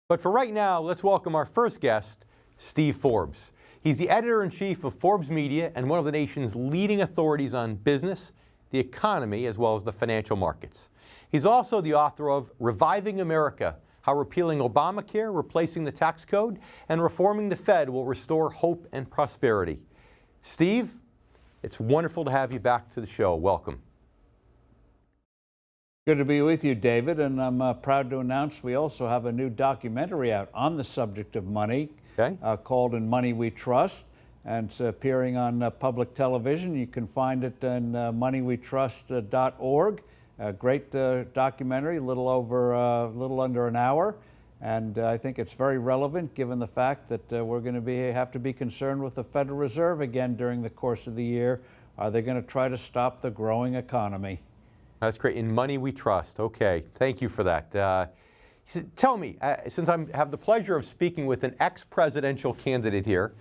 But for right now, let's welcome our first guest, Steve Forbes. He's the editor-in-chief of Forbes Media and one of the nation's leading authorities on business, the economy, as well as the financial markets. He's also the author of Reviving America: How Repealing Obamacare, Replacing the Tax Code, and Reforming the Fed Will Restore Hope and Prosperity. Steve, it's wonderful to have you back to the show. Welcome. Good to be with you, David, and I'm proud to announce we also have a new documentary out on the subject of money, called In Money We Trust, and it's appearing on public television. You can find it on moneywetrust.org. A great documentary, a little under an hour, and I think it's very relevant given the fact that we're going to have to be concerned with the Federal Reserve again during the course of the year. Are they going to try to stop the growing economy? That's great. In Money We Trust. Okay, thank you for that. Tell me, since I have the pleasure of speaking with an ex-presidential candidate here,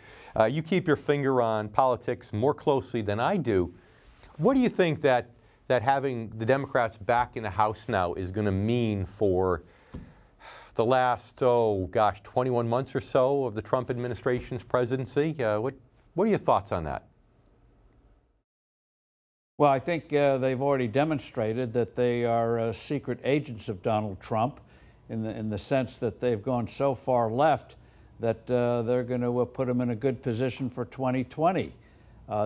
you keep your finger on politics more closely than I do. What do you think that having the Democrats back in the House now is going to mean for the last, 21 months or so of the Trump administration's presidency? What are your thoughts on that? Well, I think they've already demonstrated that they are secret agents of Donald Trump in the sense that they've gone so far left that they're going to put him in a good position for 2020.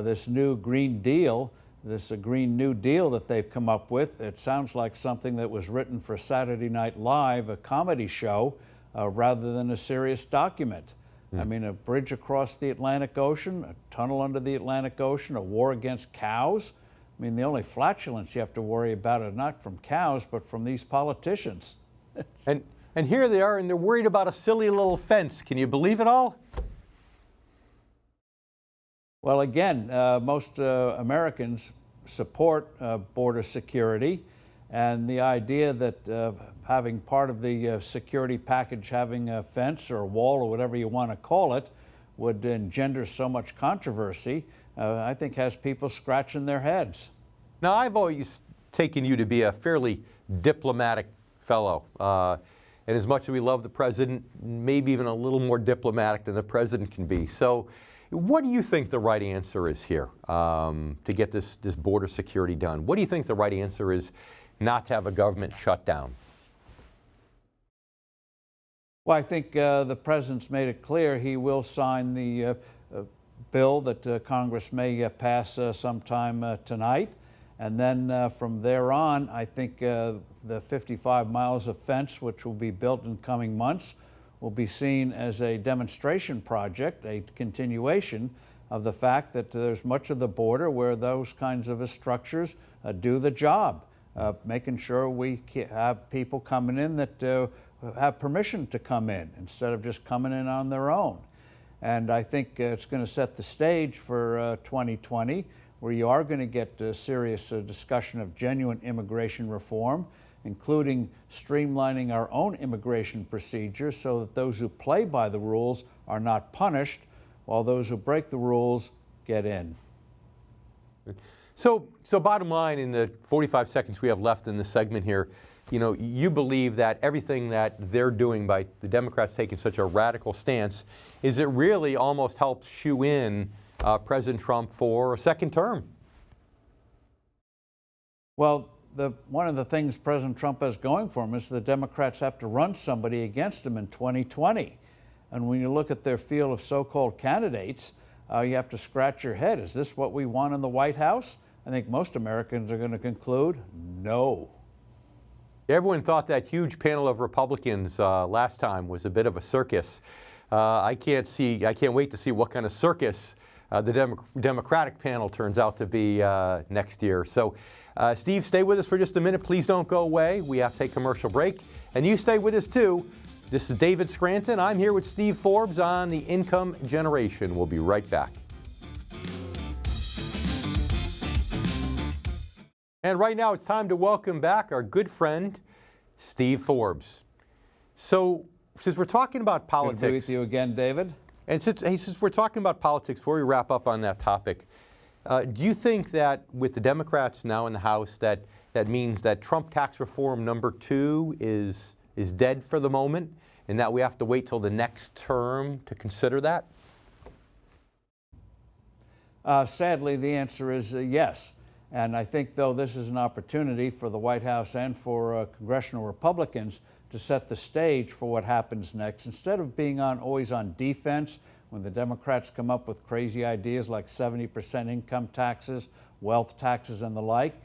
This new Green Deal, this Green New Deal that they've come up with, it sounds like something that was written for Saturday Night Live, a comedy show, rather than a serious document. I mean, a bridge across the Atlantic Ocean, a tunnel under the Atlantic Ocean, a war against cows. I mean, the only flatulence you have to worry about is not from cows, but from these politicians. And here they are, and they're worried about a silly little fence. Can you believe it all? Well, again, most Americans support border security, and the idea that having part of the security package having a fence or a wall or whatever you want to call it would engender so much controversy, I think has people scratching their heads. Now, I've always taken you to be a fairly diplomatic fellow. And as much as we love the president, maybe even a little more diplomatic than the president can be. So what do you think the right answer is here to get this border security done? What do you think the right answer is not to have a government shut down? Well, I think the president's made it clear he will sign the bill that Congress may pass sometime tonight. And then from there on, I think the 55 miles of fence, which will be built in coming months, will be seen as a demonstration project, a continuation of the fact that there's much of the border where those kinds of structures do the job, making sure we have people coming in that have permission to come in instead of just coming in on their own. And I think it's going to set the stage for 2020, where you are going to get a serious discussion of genuine immigration reform, including streamlining our own immigration procedures so that those who play by the rules are not punished, while those who break the rules get in. So bottom line, in the 45 seconds we have left in this segment here, you believe that everything that they're doing by the Democrats taking such a radical stance is it really almost helps shoe in President Trump for a second term? Well, one of the things President Trump has going for him is the Democrats have to run somebody against him in 2020. And when you look at their field of so-called candidates, you have to scratch your head. Is this what we want in the White House? I think most Americans are going to conclude no. Everyone thought that huge panel of Republicans last time was a bit of a circus. I can't wait to see what kind of circus the Democratic panel turns out to be next year. So, Steve, stay with us for just a minute. Please don't go away. We have to take a commercial break. And you stay with us, too. This is David Scranton. I'm here with Steve Forbes on The Income Generation. We'll be right back. And right now, it's time to welcome back our good friend, Steve Forbes. So, since we're talking about politics... Good to be with you again, David. And since we're talking about politics, before we wrap up on that topic, do you think that with the Democrats now in the House, that means that Trump tax reform #2 is dead for the moment, and that we have to wait till the next term to consider that? Sadly, the answer is yes. And I think, though, this is an opportunity for the White House and for congressional Republicans to set the stage for what happens next. Instead of being always on defense when the Democrats come up with crazy ideas like 70% income taxes, wealth taxes, and the like,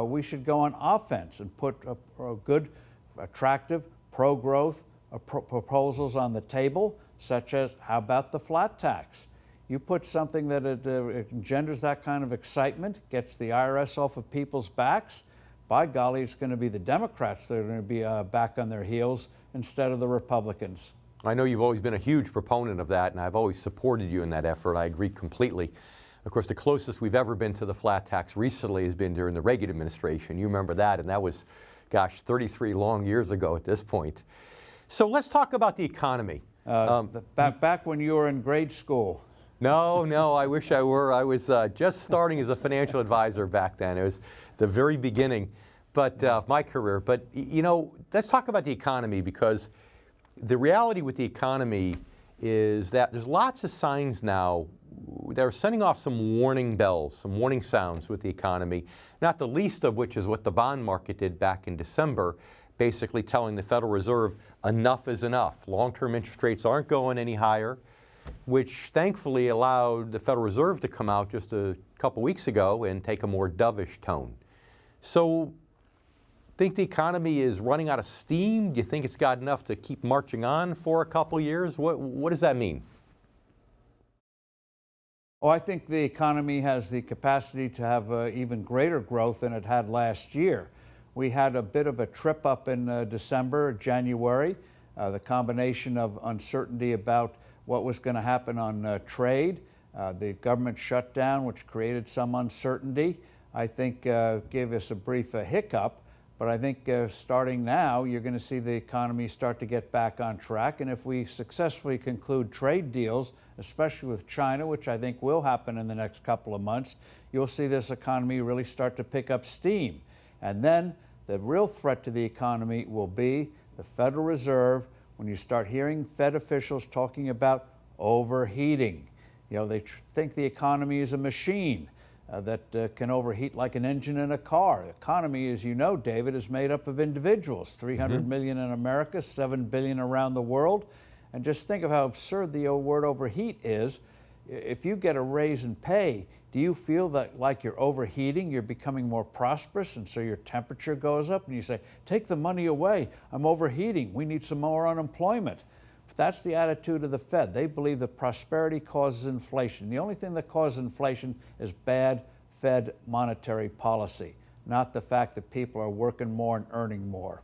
we should go on offense and put good, attractive, pro-growth proposals on the table, such as, how about the flat tax? You put something that it engenders that kind of excitement, gets the IRS off of people's backs, by golly, it's going to be the Democrats that are going to be back on their heels instead of the Republicans. I know you've always been a huge proponent of that, and I've always supported you in that effort. I agree completely. Of course, the closest we've ever been to the flat tax recently has been during the Reagan administration. You remember that, and that was, gosh, 33 long years ago at this point. So let's talk about the economy. Back when you were in grade school. No, I wish I were. I was just starting as a financial advisor back then. It was the very beginning of my career. But, you know, let's talk about the economy, because the reality with the economy is that there's lots of signs now that are sending off some warning bells, some warning sounds with the economy, not the least of which is what the bond market did back in December, basically telling the Federal Reserve enough is enough. Long-term interest rates aren't going any higher, which thankfully allowed the Federal Reserve to come out just a couple weeks ago and take a more dovish tone. So, think the economy is running out of steam? Do you think it's got enough to keep marching on for a couple years? What does that mean? Oh, I think the economy has the capacity to have even greater growth than it had last year. We had a bit of a trip up in December, January, the combination of uncertainty about what was going to happen on trade, the government shutdown, which created some uncertainty, I think gave us a brief hiccup. But I think starting now, you're going to see the economy start to get back on track. And if we successfully conclude trade deals, especially with China, which I think will happen in the next couple of months, you'll see this economy really start to pick up steam. And then the real threat to the economy will be the Federal Reserve. When you start hearing Fed officials talking about overheating, you know, they think the economy is a machine that can overheat like an engine in a car. The economy, as you know, David, is made up of individuals, 300 million in America, 7 billion around the world. And just think of how absurd the old word overheat is. If you get a raise in pay, do you feel that like you're overheating, you're becoming more prosperous, and so your temperature goes up, and you say, take the money away, I'm overheating, we need some more unemployment? But that's the attitude of the Fed. They believe that prosperity causes inflation. The only thing that causes inflation is bad Fed monetary policy, not the fact that people are working more and earning more.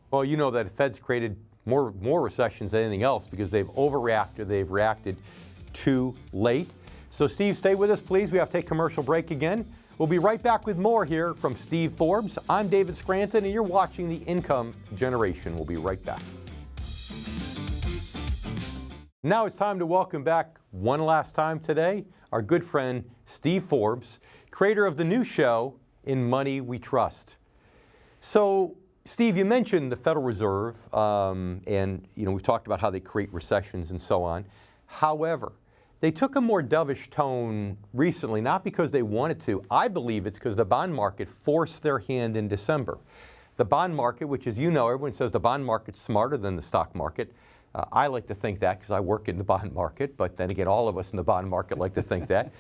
Well, you know that the Fed's created more recessions than anything else because they've overreacted, they've reacted too late. So Steve, stay with us, please. We have to take a commercial break again. We'll be right back with more here from Steve Forbes. I'm David Scranton, and you're watching The Income Generation. We'll be right back. Now it's time to welcome back one last time today our good friend Steve Forbes, creator of the new show, In Money We Trust. So, Steve, you mentioned the Federal Reserve, and we've talked about how they create recessions and so on. However, they took a more dovish tone recently, not because they wanted to. I believe it's because the bond market forced their hand in December. The bond market, which, as you know, everyone says the bond market's smarter than the stock market. I like to think that because I work in the bond market, but then again, all of us in the bond market like to think that.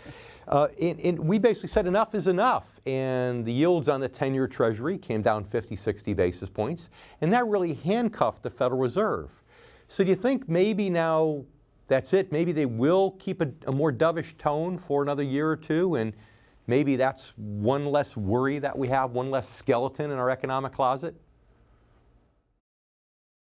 And we basically said enough is enough, and the yields on the 10-year Treasury came down 50, 60 basis points, and that really handcuffed the Federal Reserve. So do you think maybe now that's it? Maybe they will keep a more dovish tone for another year or two, and maybe that's one less worry that we have, one less skeleton in our economic closet?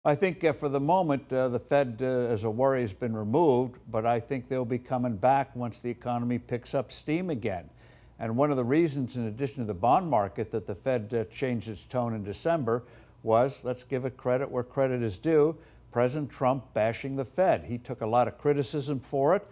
I think for the moment, the Fed as a worry has been removed, but I think they'll be coming back once the economy picks up steam again. And one of the reasons, in addition to the bond market, that the Fed changed its tone in December was, let's give it credit where credit is due, President Trump bashing the Fed. He took a lot of criticism for it.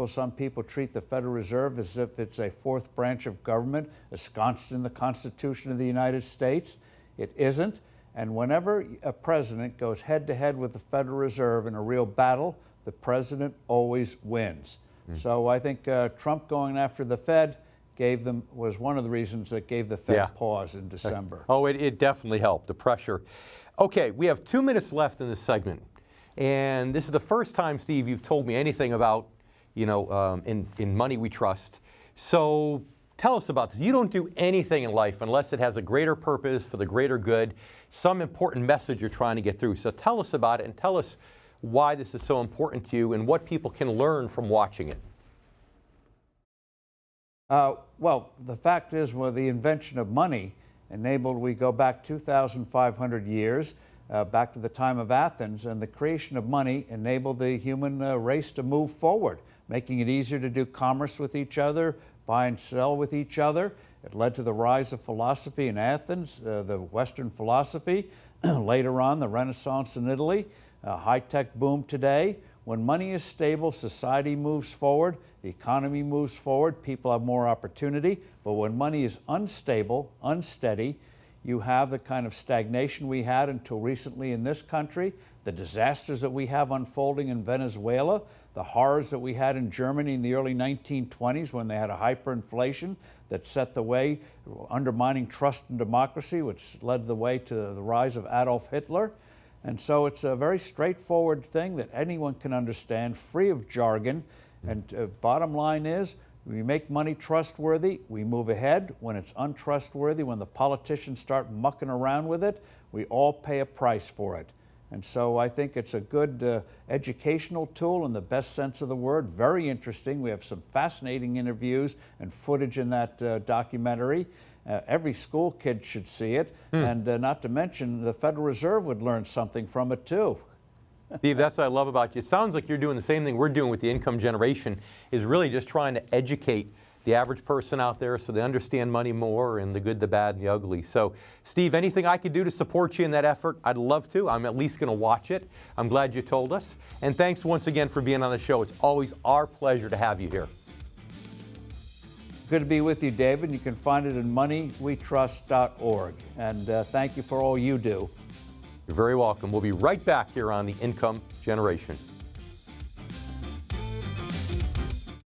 Some people treat the Federal Reserve as if it's a fourth branch of government ensconced in the Constitution of the United States. It isn't. And whenever a president goes head to head with the Federal Reserve in a real battle, the president always wins. So I think Trump going after the Fed was one of the reasons that gave the Fed pause in December. Oh, it definitely helped, the pressure. Okay, we have 2 minutes left in this segment. And this is the first time, Steve, you've told me anything about, in Money We Trust. So tell us about this. You don't do anything in life unless it has a greater purpose for the greater good, some important message you're trying to get through. So tell us about it and tell us why this is so important to you and what people can learn from watching it. Well, the fact is, the invention of money we go back 2,500 years, back to the time of Athens, and the creation of money enabled the human race to move forward, making it easier to do commerce with each other, buy and sell with each other. It led to the rise of philosophy in Athens, the Western philosophy, later on the Renaissance in Italy, high-tech boom today. When money is stable, society moves forward, the economy moves forward, people have more opportunity. But when money is unstable, unsteady, you have the kind of stagnation we had until recently in this country, the disasters that we have unfolding in Venezuela, the horrors that we had in Germany in the early 1920s when they had a hyperinflation that set the way, undermining trust in democracy, which led the way to the rise of Adolf Hitler. And so it's a very straightforward thing that anyone can understand, free of jargon. And bottom line is, we make money trustworthy, we move ahead. When it's untrustworthy, when the politicians start mucking around with it, we all pay a price for it. And so I think it's a good educational tool in the best sense of the word, very interesting. We have some fascinating interviews and footage in that documentary. Every school kid should see it, and not to mention the Federal Reserve would learn something from it too. Steve, that's what I love about you. It sounds like you're doing the same thing we're doing with the income generation, is really just trying to educate the average person out there so they understand money more and the good, the bad, and the ugly. So, Steve, anything I could do to support you in that effort, I'd love to. I'm at least going to watch it. I'm glad you told us. And thanks once again for being on the show. It's always our pleasure to have you here. Good to be with you, David. You can find it at moneywetrust.org. And thank you for all you do. You're very welcome. We'll be right back here on The Income Generation.